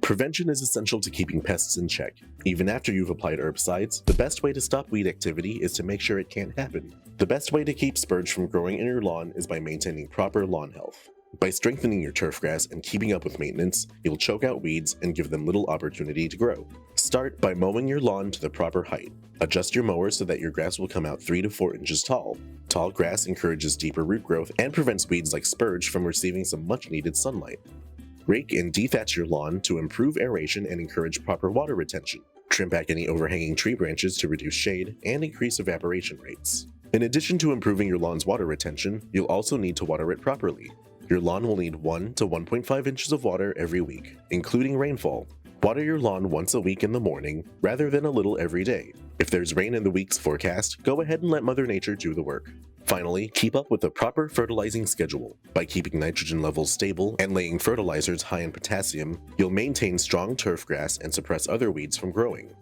Prevention is essential to keeping pests in check. Even after you've applied herbicides, the best way to stop weed activity is to make sure it can't happen. The best way to keep spurge from growing in your lawn is by maintaining proper lawn health. By strengthening your turfgrass and keeping up with maintenance, you'll choke out weeds and give them little opportunity to grow. Start by mowing your lawn to the proper height. Adjust your mower so that your grass will come out 3 to 4 inches tall. Tall grass encourages deeper root growth and prevents weeds like spurge from receiving some much-needed sunlight. Rake and dethatch your lawn to improve aeration and encourage proper water retention. Trim back any overhanging tree branches to reduce shade and increase evaporation rates. In addition to improving your lawn's water retention, you'll also need to water it properly. Your lawn will need 1 to 1.5 inches of water every week, including rainfall. Water your lawn once a week in the morning, rather than a little every day. If there's rain in the week's forecast, go ahead and let Mother Nature do the work. Finally, keep up with a proper fertilizing schedule. By keeping nitrogen levels stable and laying fertilizers high in potassium, you'll maintain strong turf grass and suppress other weeds from growing.